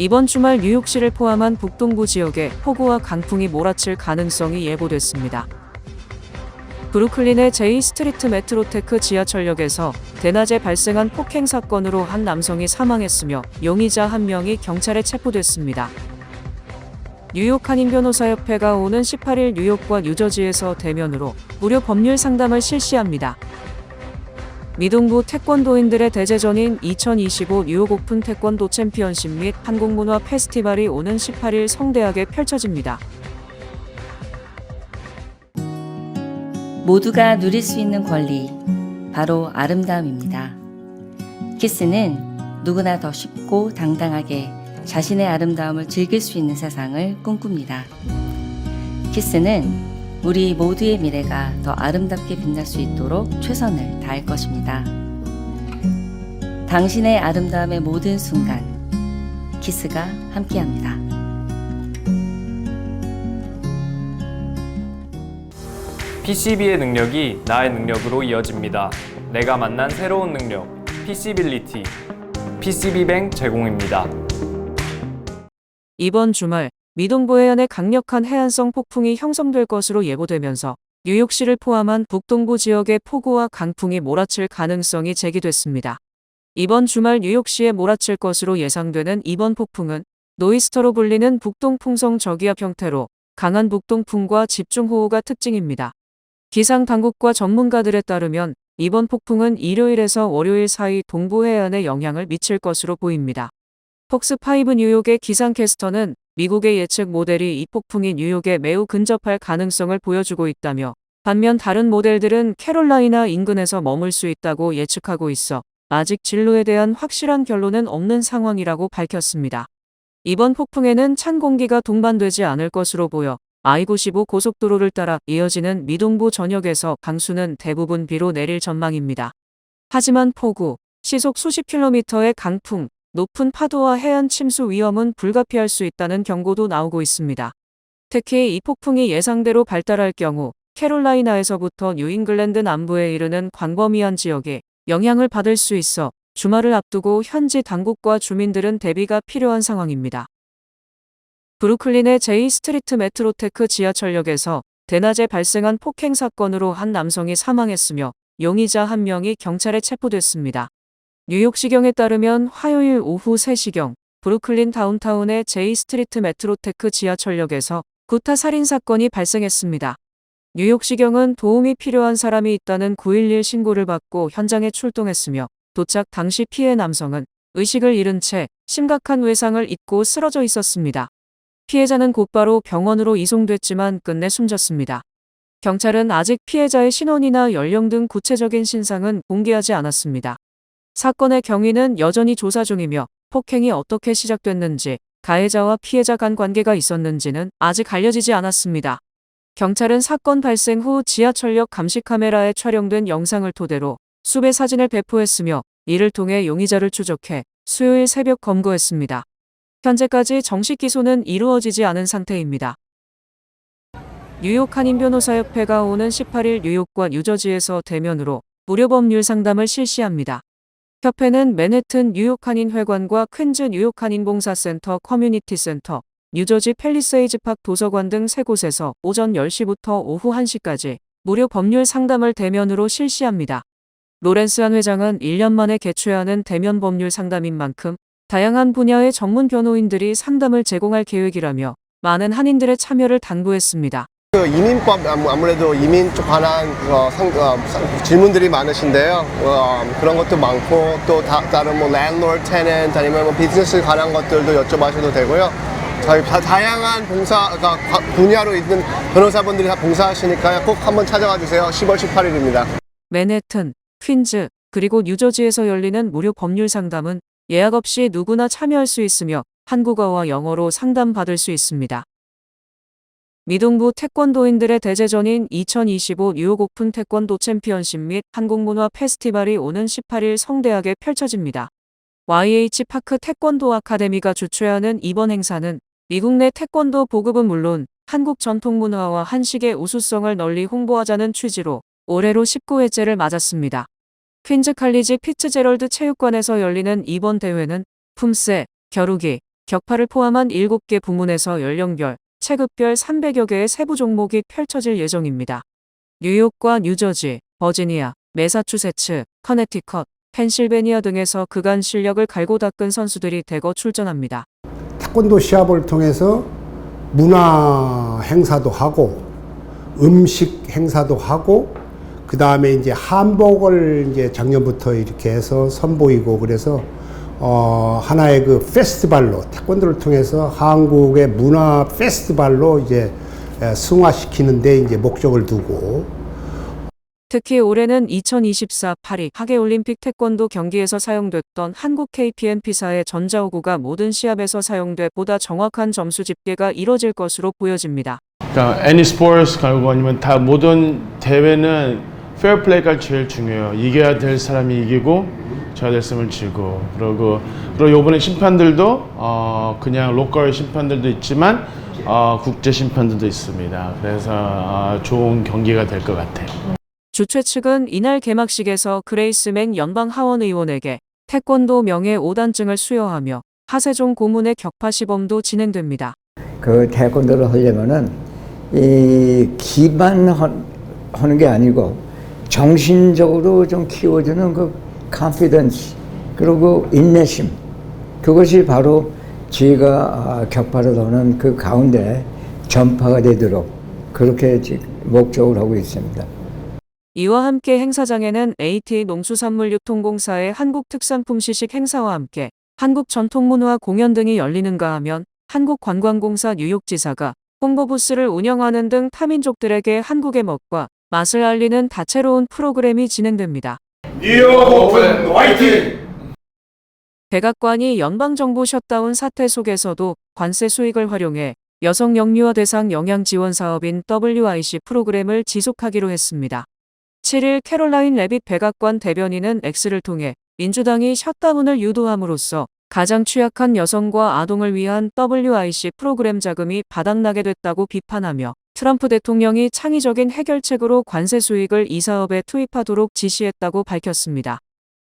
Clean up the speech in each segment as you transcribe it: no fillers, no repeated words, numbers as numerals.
이번 주말 뉴욕시를 포함한 북동부 지역에 폭우와 강풍이 몰아칠 가능성이 예보됐습니다. 브루클린의 제이 스트리트 메트로테크 지하철역에서 대낮에 발생한 폭행 사건으로 한 남성이 사망했으며 용의자 한 명이 경찰에 체포됐습니다. 뉴욕 한인변호사협회가 오는 18일 뉴욕과 뉴저지에서 대면으로 무료 법률 상담을 실시합니다. 미동부 태권도인들의 대제전인 2025 뉴욕 오픈 태권도 챔피언십 및 한국문화 페스티벌이 오는 18일 성대하게 펼쳐집니다. 모두가 누릴 수 있는 권리, 바로 아름다움입니다. 키스는 누구나 더 쉽고 당당하게 자신의 아름다움을 즐길 수 있는 세상을 꿈꿉니다. 키스는 우리 모두의 미래가 더 아름답게 빛날 수 있도록 최선을 다할 것입니다. 당신의 아름다움의 모든 순간, 키스가 함께합니다. PCB의 능력이 나의 능력으로 이어집니다. 내가 만난 새로운 능력, PC빌리티, PCB뱅 제공입니다. 이번 주말 미동부 해안에 강력한 해안성 폭풍이 형성될 것으로 예보되면서 뉴욕시를 포함한 북동부 지역에 폭우와 강풍이 몰아칠 가능성이 제기됐습니다. 이번 주말 뉴욕시에 몰아칠 것으로 예상되는 이번 폭풍은 노이스터로 불리는 북동풍성 저기압 형태로 강한 북동풍과 집중호우가 특징입니다. 기상당국과 전문가들에 따르면 이번 폭풍은 일요일에서 월요일 사이 동부 해안에 영향을 미칠 것으로 보입니다. 폭스5 뉴욕의 기상캐스터는 미국의 예측 모델이 이 폭풍이 뉴욕에 매우 근접할 가능성을 보여주고 있다며, 반면 다른 모델들은 캐롤라이나 인근에서 머물 수 있다고 예측하고 있어 아직 진로에 대한 확실한 결론은 없는 상황이라고 밝혔습니다. 이번 폭풍에는 찬 공기가 동반되지 않을 것으로 보여 I-95 고속도로를 따라 이어지는 미동부 전역에서 강수는 대부분 비로 내릴 전망입니다. 하지만 폭우, 시속 수십 킬로미터의 강풍, 높은 파도와 해안 침수 위험은 불가피할 수 있다는 경고도 나오고 있습니다. 특히 이 폭풍이 예상대로 발달할 경우 캐롤라이나에서부터 뉴잉글랜드 남부에 이르는 광범위한 지역에 영향을 받을 수 있어 주말을 앞두고 현지 당국과 주민들은 대비가 필요한 상황입니다. 브루클린의 제이 스트리트 메트로테크 지하철역에서 대낮에 발생한 폭행 사건으로 한 남성이 사망했으며 용의자 한 명이 경찰에 체포됐습니다. 뉴욕시경에 따르면 화요일 오후 3시경 브루클린 다운타운의 제이 스트리트 메트로테크 지하철역에서 구타 살인 사건이 발생했습니다. 뉴욕시경은 도움이 필요한 사람이 있다는 911 신고를 받고 현장에 출동했으며, 도착 당시 피해 남성은 의식을 잃은 채 심각한 외상을 입고 쓰러져 있었습니다. 피해자는 곧바로 병원으로 이송됐지만 끝내 숨졌습니다. 경찰은 아직 피해자의 신원이나 연령 등 구체적인 신상은 공개하지 않았습니다. 사건의 경위는 여전히 조사 중이며 폭행이 어떻게 시작됐는지, 가해자와 피해자 간 관계가 있었는지는 아직 알려지지 않았습니다. 경찰은 사건 발생 후 지하철역 감시 카메라에 촬영된 영상을 토대로 수배 사진을 배포했으며, 이를 통해 용의자를 추적해 수요일 새벽 검거했습니다. 현재까지 정식 기소는 이루어지지 않은 상태입니다. 뉴욕 한인변호사협회가 오는 18일 뉴욕과 뉴저지에서 대면으로 무료 법률 상담을 실시합니다. 협회는 맨해튼 뉴욕 한인회관과 퀸즈 뉴욕 한인봉사센터 커뮤니티 센터, 뉴저지 팰리세이즈 팍 도서관 등 3곳에서 오전 10시부터 오후 1시까지 무료 법률 상담을 대면으로 실시합니다. 로렌스 한 회장은 1년 만에 개최하는 대면 법률 상담인 만큼 다양한 분야의 전문 변호인들이 상담을 제공할 계획이라며 많은 한인들의 참여를 당부했습니다. 이민법, 아무래도 이민 쪽 관한 질문들이 많으신데요. 그런 것도 많고, 또 다른 랜드로드, 테넌트 아니면 비즈니스 관한 것들도 여쭤봐셔도 되고요. 저희 다양한 분야로 있는 변호사분들이 다 봉사하시니까요. 꼭 한번 찾아와 주세요. 10월 18일입니다. 맨해튼, 퀸즈, 그리고 뉴저지에서 열리는 무료 법률 상담은 예약 없이 누구나 참여할 수 있으며 한국어와 영어로 상담받을 수 있습니다. 미동부 태권도인들의 대제전인 2025 뉴욕 오픈 태권도 챔피언십 및 한국문화 페스티벌이 오는 18일 성대하게 펼쳐집니다. YH 파크 태권도 아카데미가 주최하는 이번 행사는 미국 내 태권도 보급은 물론 한국 전통 문화와 한식의 우수성을 널리 홍보하자는 취지로 올해로 19회째를 맞았습니다. 퀸즈 칼리지 피츠제럴드 체육관에서 열리는 이번 대회는 품새, 겨루기, 격파를 포함한 7개 부문에서 연령별, 체급별 300여 개의 세부 종목이 펼쳐질 예정입니다. 뉴욕과 뉴저지, 버지니아, 매사추세츠, 커네티컷, 펜실베니아 등에서 그간 실력을 갈고 닦은 선수들이 대거 출전합니다. 태권도 시합을 통해서 문화 행사도 하고 음식 행사도 하고 그 다음에 이제 한복을 이제 작년부터 이렇게 해서 선보이고 그래서 하나의 그 페스티벌로 태권도를 통해서 한국의 문화 페스티벌로 이제 승화시키는데 이제 목적을 두고 특히 올해는 2024 파리 하계올림픽 태권도 경기에서 사용됐던 한국 KPMP사의 전자호구가 모든 시합에서 사용돼 보다 정확한 점수 집계가 이뤄질 것으로 보여집니다. 그러니까 any sports 가고 아니면 다 모든 대회는 페어 플레이가 제일 중요해요. 이겨야 될 사람이 이기고 져야 될 사람을 지고 그리고 이번에 심판들도 그냥 로컬 심판들도 있지만 국제 심판들도 있습니다. 그래서 좋은 경기가 될 것 같아요. 주최 측은 이날 개막식에서 그레이스 맥 연방 하원 의원에게 태권도 명예 5단증을 수여하며 하세종 고문의 격파 시범도 진행됩니다. 그 태권도를 하려면은 이 기만 하는 게 아니고 정신적으로 좀 키워주는 그 confidence 그리고 인내심 그것이 바로 저희가 격파를 하는 그 가운데 전파가 되도록 그렇게 목적을 하고 있습니다. 이와 함께 행사장에는 ATA 농수산물유통공사의 한국특산품 시식 행사와 함께 한국전통문화 공연 등이 열리는가 하면 한국관광공사 뉴욕지사가 홍보부스를 운영하는 등 타민족들에게 한국의 멋과 맛을 알리는 다채로운 프로그램이 진행됩니다. 뉴욕 오픈 화이팅! 백악관이 연방정부 셧다운 사태 속에서도 관세 수익을 활용해 여성 영유아 대상 영양 지원 사업인 WIC 프로그램을 지속하기로 했습니다. 7일 캐롤라인 레빗 백악관 대변인은 X를 통해 민주당이 셧다운을 유도함으로써 가장 취약한 여성과 아동을 위한 WIC 프로그램 자금이 바닥나게 됐다고 비판하며 트럼프 대통령이 창의적인 해결책으로 관세 수익을 이 사업에 투입하도록 지시했다고 밝혔습니다.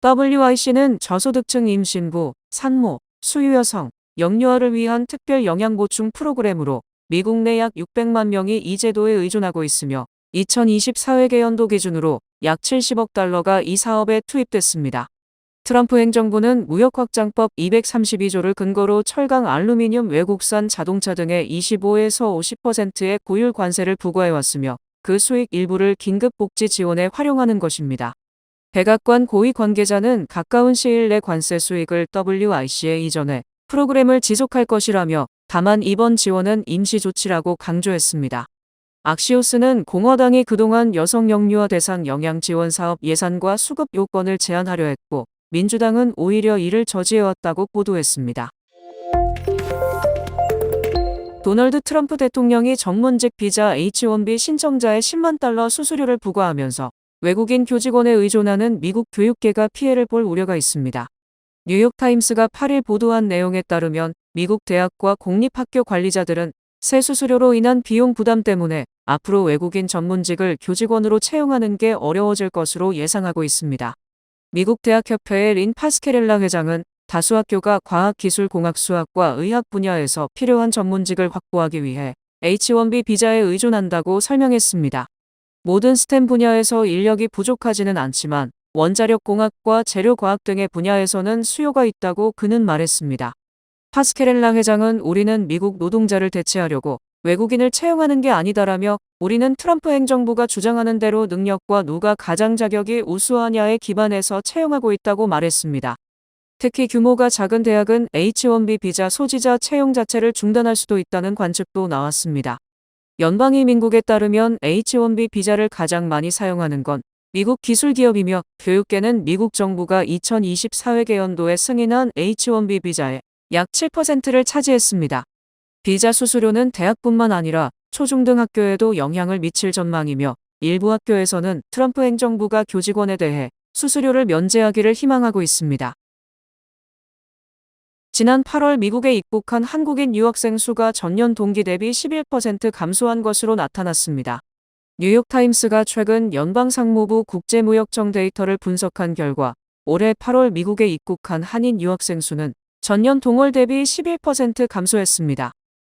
WIC는 저소득층 임신부, 산모, 수유여성, 영유아를 위한 특별 영양보충 프로그램으로 미국 내 약 600만 명이 이 제도에 의존하고 있으며 2024회 연도 기준으로 약 70억 달러가 이 사업에 투입됐습니다. 트럼프 행정부는 무역확장법 232조를 근거로 철강, 알루미늄, 외국산 자동차 등의 25에서 50%의 고율 관세를 부과해왔으며 그 수익 일부를 긴급복지 지원에 활용하는 것입니다. 백악관 고위 관계자는 가까운 시일 내 관세 수익을 WIC에 이전해 프로그램을 지속할 것이라며 다만 이번 지원은 임시 조치라고 강조했습니다. 악시오스는 공화당이 그동안 여성 영유아 대상 영양 지원 사업 예산과 수급 요건을 제한하려 했고 민주당은 오히려 이를 저지해왔다고 보도했습니다. 도널드 트럼프 대통령이 전문직 비자 H-1B 신청자의 10만 달러 수수료를 부과하면서 외국인 교직원에 의존하는 미국 교육계가 피해를 볼 우려가 있습니다. 뉴욕타임스가 8일 보도한 내용에 따르면 미국 대학과 공립학교 관리자들은 새 수수료로 인한 비용 부담 때문에 앞으로 외국인 전문직을 교직원으로 채용하는 게 어려워질 것으로 예상하고 있습니다. 미국 대학협회의 린 파스케렐라 회장은 다수 학교가 과학, 기술, 공학, 수학과 의학 분야에서 필요한 전문직을 확보하기 위해 H-1B 비자에 의존한다고 설명했습니다. 모든 스템 분야에서 인력이 부족하지는 않지만 원자력 공학과 재료과학 등의 분야에서는 수요가 있다고 그는 말했습니다. 파스케렐라 회장은 우리는 미국 노동자를 대체하려고 외국인을 채용하는 게 아니다라며 우리는 트럼프 행정부가 주장하는 대로 능력과 누가 가장 자격이 우수하냐에 기반해서 채용하고 있다고 말했습니다. 특히 규모가 작은 대학은 H-1B 비자 소지자 채용 자체를 중단할 수도 있다는 관측도 나왔습니다. 연방이민국에 따르면 H-1B 비자를 가장 많이 사용하는 건 미국 기술기업이며 교육계는 미국 정부가 2024회 연도에 승인한 H-1B 비자의 약 7%를 차지했습니다. 비자 수수료는 대학뿐만 아니라 초중등 학교에도 영향을 미칠 전망이며 일부 학교에서는 트럼프 행정부가 교직원에 대해 수수료를 면제하기를 희망하고 있습니다. 지난 8월 미국에 입국한 한국인 유학생 수가 전년 동기 대비 11% 감소한 것으로 나타났습니다. 뉴욕타임스가 최근 연방상무부 국제무역청 데이터를 분석한 결과 올해 8월 미국에 입국한 한인 유학생 수는 전년 동월 대비 11% 감소했습니다.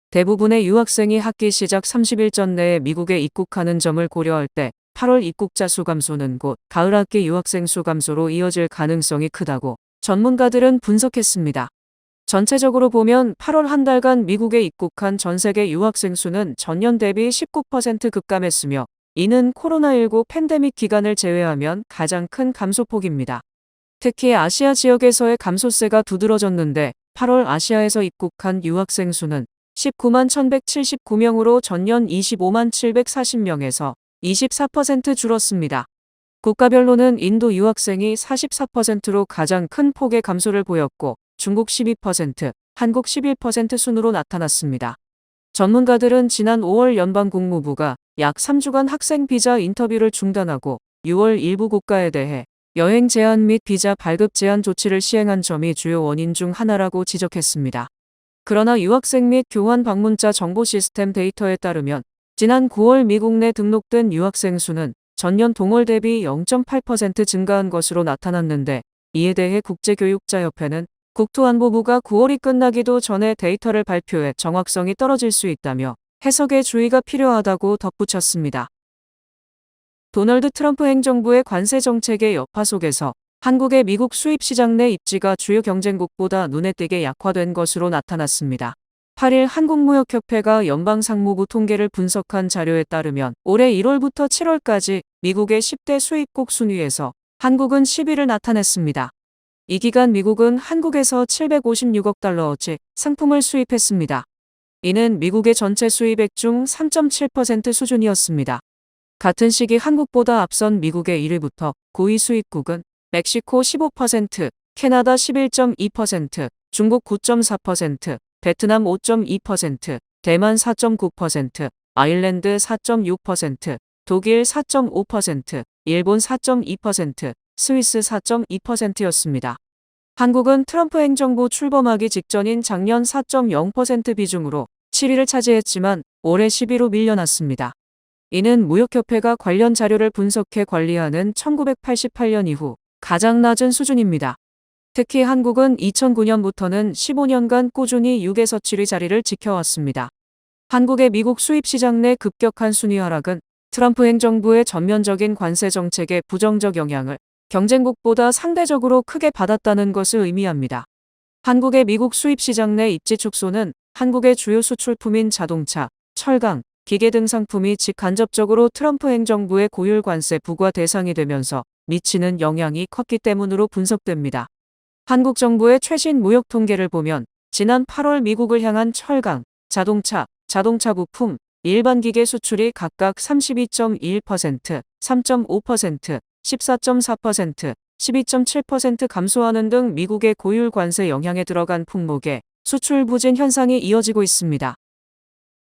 대부분의 유학생이 학기 시작 30일 전 내에 미국에 입국하는 점을 고려할 때 8월 입국자 수 감소는 곧 가을 학기 유학생 수 감소로 이어질 가능성이 크다고 전문가들은 분석했습니다. 전체적으로 보면 8월 한 달간 미국에 입국한 전 세계 유학생 수는 전년 대비 19% 급감했으며 이는 코로나19 팬데믹 기간을 제외하면 가장 큰 감소폭입니다. 특히 아시아 지역에서의 감소세가 두드러졌는데 8월 아시아에서 입국한 유학생 수는 19만 1179명으로 전년 25만 740명에서 24% 줄었습니다. 국가별로는 인도 유학생이 44%로 가장 큰 폭의 감소를 보였고 중국 12%, 한국 11% 순으로 나타났습니다. 전문가들은 지난 5월 연방국무부가 약 3주간 학생 비자 인터뷰를 중단하고 6월 일부 국가에 대해 여행 제한 및 비자 발급 제한 조치를 시행한 점이 주요 원인 중 하나라고 지적했습니다. 그러나 유학생 및 교환 방문자 정보 시스템 데이터에 따르면 지난 9월 미국 내 등록된 유학생 수는 전년 동월 대비 0.8% 증가한 것으로 나타났는데 이에 대해 국제교육자협회는 국토안보부가 9월이 끝나기도 전에 데이터를 발표해 정확성이 떨어질 수 있다며 해석에 주의가 필요하다고 덧붙였습니다. 도널드 트럼프 행정부의 관세 정책의 여파 속에서 한국의 미국 수입 시장 내 입지가 주요 경쟁국보다 눈에 띄게 약화된 것으로 나타났습니다. 8일 한국무역협회가 연방상무부 통계를 분석한 자료에 따르면 올해 1월부터 7월까지 미국의 10대 수입국 순위에서 한국은 10위를 나타냈습니다. 이 기간 미국은 한국에서 756억 달러어치 상품을 수입했습니다. 이는 미국의 전체 수입액 중 3.7% 수준이었습니다. 같은 시기 한국보다 앞선 미국의 1위부터 9위 수입국은 멕시코 15%, 캐나다 11.2%, 중국 9.4%, 베트남 5.2%, 대만 4.9%, 아일랜드 4.6%, 독일 4.5%, 일본 4.2%, 스위스 4.2%였습니다. 한국은 트럼프 행정부 출범하기 직전인 작년 4.0% 비중으로 7위를 차지했지만 올해 10위로 밀려났습니다. 이는 무역협회가 관련 자료를 분석해 관리하는 1988년 이후 가장 낮은 수준입니다. 특히 한국은 2009년부터는 15년간 꾸준히 6에서 7위 자리를 지켜왔습니다. 한국의 미국 수입 시장 내 급격한 순위 하락은 트럼프 행정부의 전면적인 관세 정책의 부정적 영향을 경쟁국보다 상대적으로 크게 받았다는 것을 의미합니다. 한국의 미국 수입 시장 내 입지 축소는 한국의 주요 수출품인 자동차, 철강, 기계 등 상품이 직간접적으로 트럼프 행정부의 고율 관세 부과 대상이 되면서 미치는 영향이 컸기 때문으로 분석됩니다. 한국 정부의 최신 무역 통계를 보면 지난 8월 미국을 향한 철강, 자동차, 자동차 부품, 일반 기계 수출이 각각 32.21%, 3.5%, 14.4%, 12.7% 감소하는 등 미국의 고율 관세 영향에 들어간 품목의 수출 부진 현상이 이어지고 있습니다.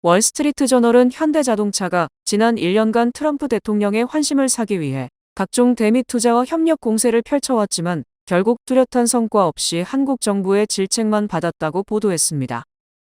월스트리트 저널은 현대자동차가 지난 1년간 트럼프 대통령의 환심을 사기 위해 각종 대미 투자와 협력 공세를 펼쳐왔지만 결국 뚜렷한 성과 없이 한국 정부의 질책만 받았다고 보도했습니다.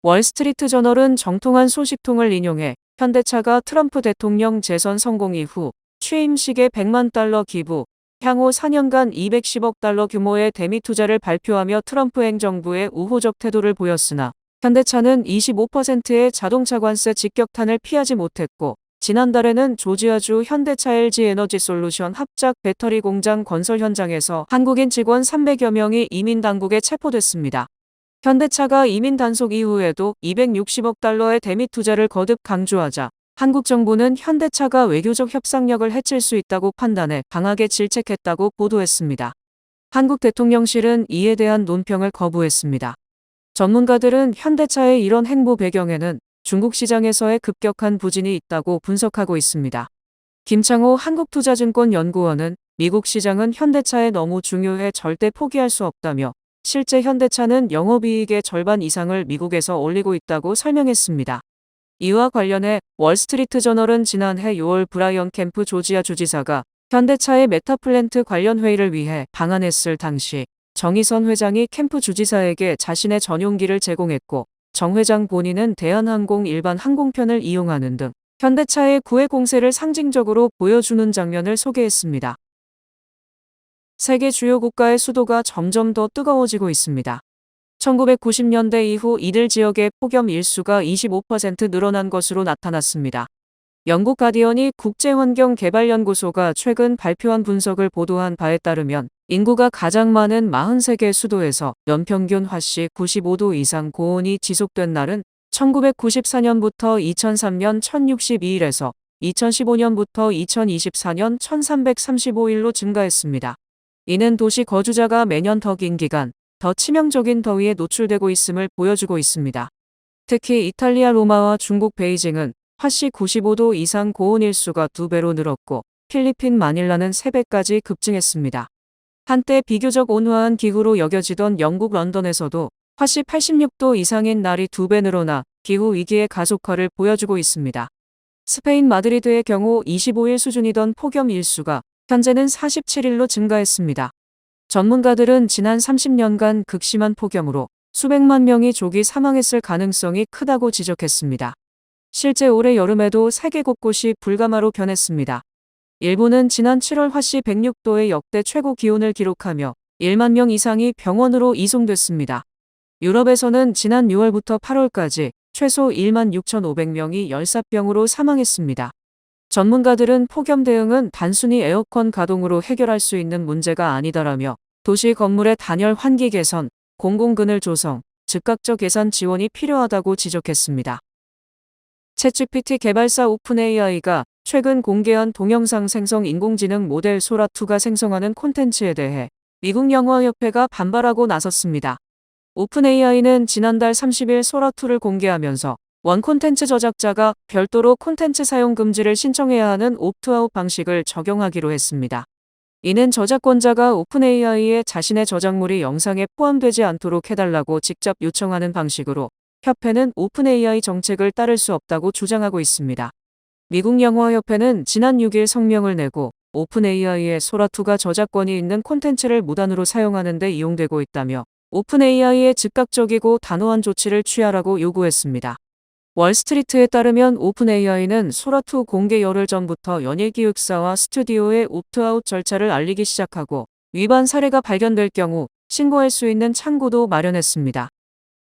월스트리트 저널은 정통한 소식통을 인용해 현대차가 트럼프 대통령 재선 성공 이후 취임식에 100만 달러 기부, 향후 4년간 210억 달러 규모의 대미 투자를 발표하며 트럼프 행정부의 우호적 태도를 보였으나 현대차는 25%의 자동차 관세 직격탄을 피하지 못했고 지난달에는 조지아주 현대차 LG 에너지 솔루션 합작 배터리 공장 건설 현장에서 한국인 직원 300여 명이 이민 당국에 체포됐습니다. 현대차가 이민 단속 이후에도 260억 달러의 대미 투자를 거듭 강조하자 한국 정부는 현대차가 외교적 협상력을 해칠 수 있다고 판단해 강하게 질책했다고 보도했습니다. 한국 대통령실은 이에 대한 논평을 거부했습니다. 전문가들은 현대차의 이런 행보 배경에는 중국 시장에서의 급격한 부진이 있다고 분석하고 있습니다. 김창호 한국투자증권연구원은 미국 시장은 현대차에 너무 중요해 절대 포기할 수 없다며 실제 현대차는 영업이익의 절반 이상을 미국에서 올리고 있다고 설명했습니다. 이와 관련해 월스트리트 저널은 지난해 6월 브라이언 캠프 조지아 주지사가 현대차의 메타플랜트 관련 회의를 위해 방한했을 당시 정의선 회장이 캠프 주지사에게 자신의 전용기를 제공했고 정 회장 본인은 대한항공 일반 항공편을 이용하는 등 현대차의 구애 공세를 상징적으로 보여주는 장면을 소개했습니다. 세계 주요 국가의 수도가 점점 더 뜨거워지고 있습니다. 1990년대 이후 이들 지역의 폭염 일수가 25% 늘어난 것으로 나타났습니다. 영국 가디언이 국제환경개발연구소가 최근 발표한 분석을 보도한 바에 따르면 인구가 가장 많은 43개 수도에서 연평균 화씨 95도 이상 고온이 지속된 날은 1994년부터 2003년 1062일에서 2015년부터 2024년 1335일로 증가했습니다. 이는 도시 거주자가 매년 더 긴 기간, 더 치명적인 더위에 노출되고 있음을 보여주고 있습니다. 특히 이탈리아 로마와 중국 베이징은 화씨 95도 이상 고온 일수가 2배로 늘었고 필리핀 마닐라는 3배까지 급증했습니다. 한때 비교적 온화한 기후로 여겨지던 영국 런던에서도 화씨 86도 이상인 날이 2배 늘어나 기후 위기의 가속화를 보여주고 있습니다. 스페인 마드리드의 경우 25일 수준이던 폭염 일수가 현재는 47일로 증가했습니다. 전문가들은 지난 30년간 극심한 폭염으로 수백만 명이 조기 사망했을 가능성이 크다고 지적했습니다. 실제 올해 여름에도 세계 곳곳이 불가마로 변했습니다. 일본은 지난 7월 화씨 106도의 역대 최고 기온을 기록하며 1만 명 이상이 병원으로 이송됐습니다. 유럽에서는 지난 6월부터 8월까지 최소 1만 6,500명이 열사병으로 사망했습니다. 전문가들은 폭염 대응은 단순히 에어컨 가동으로 해결할 수 있는 문제가 아니다라며 도시 건물의 단열 환기 개선, 공공그늘 조성, 즉각적 예산 지원이 필요하다고 지적했습니다. 챗GPT 개발사 오픈AI가 최근 공개한 동영상 생성 인공지능 모델 소라2가 생성하는 콘텐츠에 대해 미국 영화협회가 반발하고 나섰습니다. 오픈AI는 지난달 30일 소라2를 공개하면서 원 콘텐츠 저작자가 별도로 콘텐츠 사용 금지를 신청해야 하는 옵트아웃 방식을 적용하기로 했습니다. 이는 저작권자가 오픈AI에 자신의 저작물이 영상에 포함되지 않도록 해달라고 직접 요청하는 방식으로 협회는 오픈AI 정책을 따를 수 없다고 주장하고 있습니다. 미국 영화협회는 지난 6일 성명을 내고 오픈AI의 소라2가 저작권이 있는 콘텐츠를 무단으로 사용하는 데 이용되고 있다며 오픈AI의 즉각적이고 단호한 조치를 취하라고 요구했습니다. 월스트리트에 따르면 오픈AI는 소라2 공개 열흘 전부터 연예기획사와 스튜디오의 옵트아웃 절차를 알리기 시작하고 위반 사례가 발견될 경우 신고할 수 있는 창구도 마련했습니다.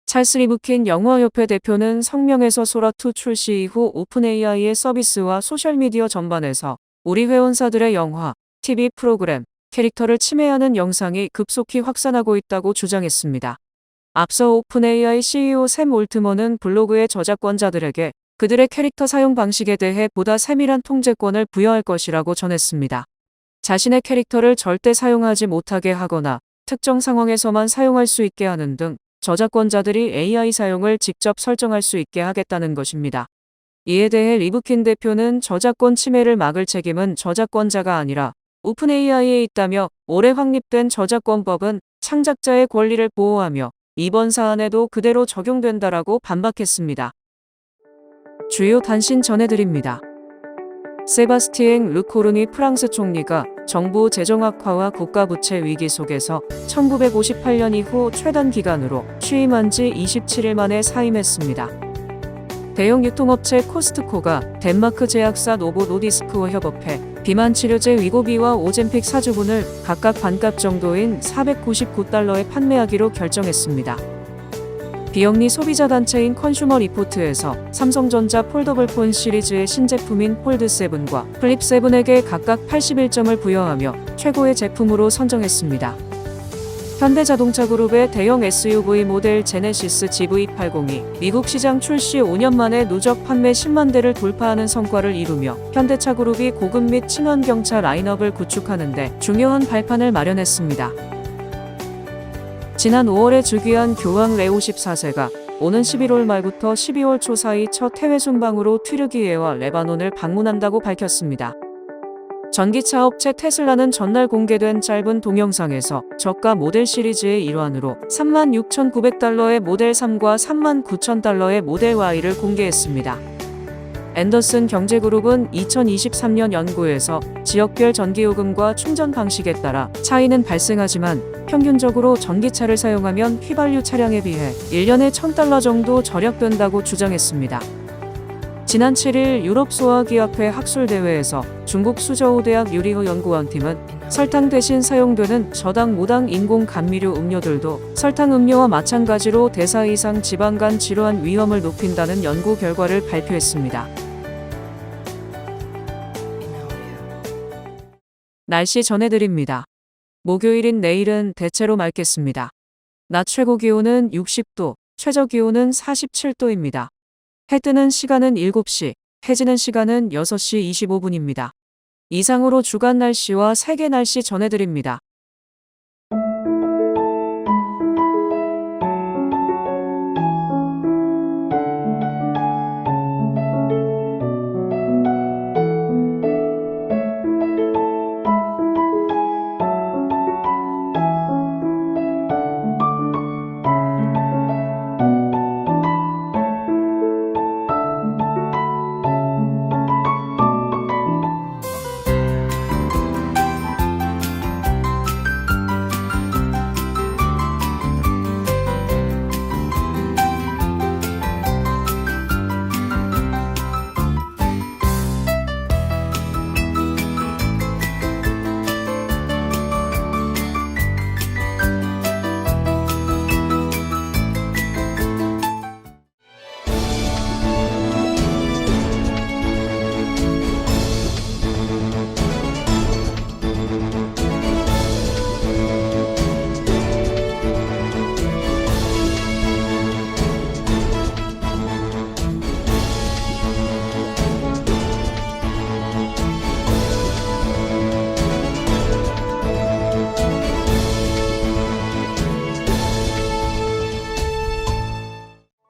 찰스 리브킨 영화협회 대표는 성명에서 소라2 출시 이후 오픈AI의 서비스와 소셜미디어 전반에서 우리 회원사들의 영화, TV 프로그램, 캐릭터를 침해하는 영상이 급속히 확산하고 있다고 주장했습니다. 앞서 오픈AI CEO 샘 올트먼은 블로그의 저작권자들에게 그들의 캐릭터 사용 방식에 대해 보다 세밀한 통제권을 부여할 것이라고 전했습니다. 자신의 캐릭터를 절대 사용하지 못하게 하거나 특정 상황에서만 사용할 수 있게 하는 등 저작권자들이 AI 사용을 직접 설정할 수 있게 하겠다는 것입니다. 이에 대해 리브킨 대표는 저작권 침해를 막을 책임은 저작권자가 아니라 오픈AI에 있다며 올해 확립된 저작권법은 창작자의 권리를 보호하며 이번 사안에도 그대로 적용된다라고 반박했습니다. 주요 단신 전해드립니다. 세바스티엥 르코르니 프랑스 총리가 정부 재정 악화와 국가 부채 위기 속에서 1958년 이후 최단 기간으로 취임한 지 27일 만에 사임했습니다. 대형 유통업체 코스트코가 덴마크 제약사 노보 노디스크와 협업해 비만 치료제 위고비와 오젬픽 4주분을 각각 반값 정도인 $499에 판매하기로 결정했습니다. 비영리 소비자 단체인 컨슈머 리포트에서 삼성전자 폴더블 폰 시리즈의 신제품인 폴드7과 플립7에게 각각 81점을 부여하며 최고의 제품으로 선정했습니다. 현대자동차 그룹의 대형 SUV 모델 제네시스 GV80이 미국 시장 출시 5년 만에 누적 판매 10만 대를 돌파하는 성과를 이루며 현대차 그룹이 고급 및 친환경차 라인업을 구축하는 데 중요한 발판을 마련했습니다. 지난 5월에 즉위한 교황 레오 14세가 오는 11월 말부터 12월 초 사이 첫 해외 순방으로 튀르기예와 레바논을 방문한다고 밝혔습니다. 전기차 업체 테슬라는 전날 공개된 짧은 동영상에서 저가 모델 시리즈의 일환으로 $36,900의 모델 3과 $39,000의 모델 Y를 공개했습니다. 앤더슨 경제그룹은 2023년 연구에서 지역별 전기요금과 충전 방식에 따라 차이는 발생하지만 평균적으로 전기차를 사용하면 휘발유 차량에 비해 1년에 $1,000 정도 절약된다고 주장했습니다. 지난 7일 유럽 소화기업회 학술대회에서 중국 수저우대학 유리호 연구원팀은 설탕 대신 사용되는 저당 무당 인공 감미료 음료들도 설탕 음료와 마찬가지로 대사 이상 지방간 질환 위험을 높인다는 연구 결과를 발표했습니다. 날씨 전해드립니다. 목요일인 내일은 대체로 맑겠습니다. 낮 최고 기온은 60도, 최저 기온은 47도입니다. 해 뜨는 시간은 7시, 해 지는 시간은 6시 25분입니다. 이상으로 주간 날씨와 세계 날씨 전해드립니다.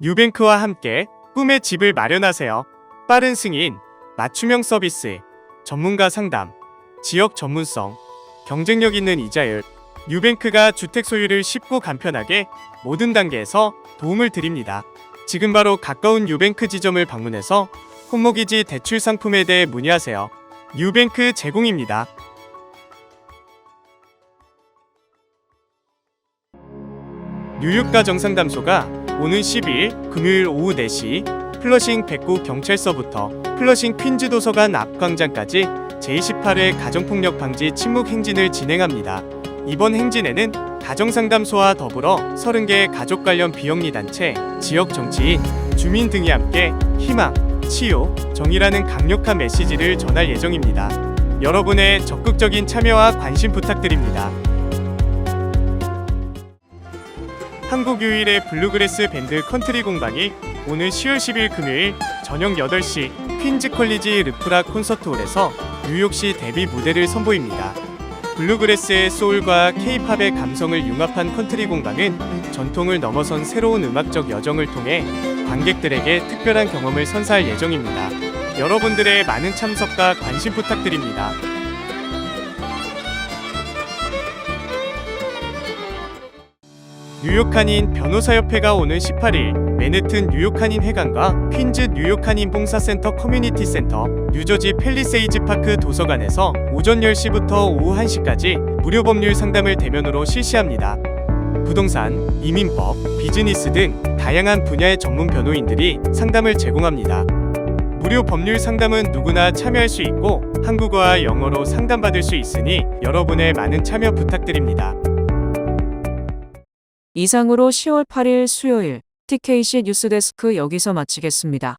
뉴뱅크와 함께 꿈의 집을 마련하세요. 빠른 승인, 맞춤형 서비스, 전문가 상담, 지역 전문성, 경쟁력 있는 이자율. 뉴뱅크가 주택 소유를 쉽고 간편하게 모든 단계에서 도움을 드립니다. 지금 바로 가까운 뉴뱅크 지점을 방문해서 홈모기지 대출 상품에 대해 문의하세요. 뉴뱅크 제공입니다. 뉴욕 가정상담소가 오는 12일 금요일 오후 4시 플러싱 백구 경찰서부터 플러싱 퀸즈 도서관 앞 광장까지 제28회 가정폭력 방지 침묵 행진을 진행합니다. 이번 행진에는 가정상담소와 더불어 30개의 가족 관련 비영리 단체, 지역 정치인, 주민 등이 함께 희망, 치유, 정의라는 강력한 메시지를 전할 예정입니다. 여러분의 적극적인 참여와 관심 부탁드립니다. 한국 유일의 블루그래스 밴드 컨트리 공방이 오늘 10월 10일 금요일 저녁 8시 퀸즈 컬리지 르프라 콘서트홀에서 뉴욕시 데뷔 무대를 선보입니다. 블루그래스의 소울과 K-팝의 감성을 융합한 컨트리 공방은 전통을 넘어선 새로운 음악적 여정을 통해 관객들에게 특별한 경험을 선사할 예정입니다. 여러분들의 많은 참석과 관심 부탁드립니다. 뉴욕 한인 변호사협회가 오는 18일 맨해튼 뉴욕 한인 회관과 퀸즈 뉴욕 한인 봉사센터 커뮤니티 센터, 뉴저지 팰리세이즈 파크 도서관에서 오전 10시부터 오후 1시까지 무료 법률 상담을 대면으로 실시합니다. 부동산, 이민법, 비즈니스 등 다양한 분야의 전문 변호인들이 상담을 제공합니다. 무료 법률 상담은 누구나 참여할 수 있고 한국어와 영어로 상담받을 수 있으니 여러분의 많은 참여 부탁드립니다. 이상으로 10월 8일 수요일 TKC 뉴스데스크 여기서 마치겠습니다.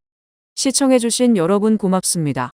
시청해주신 여러분 고맙습니다.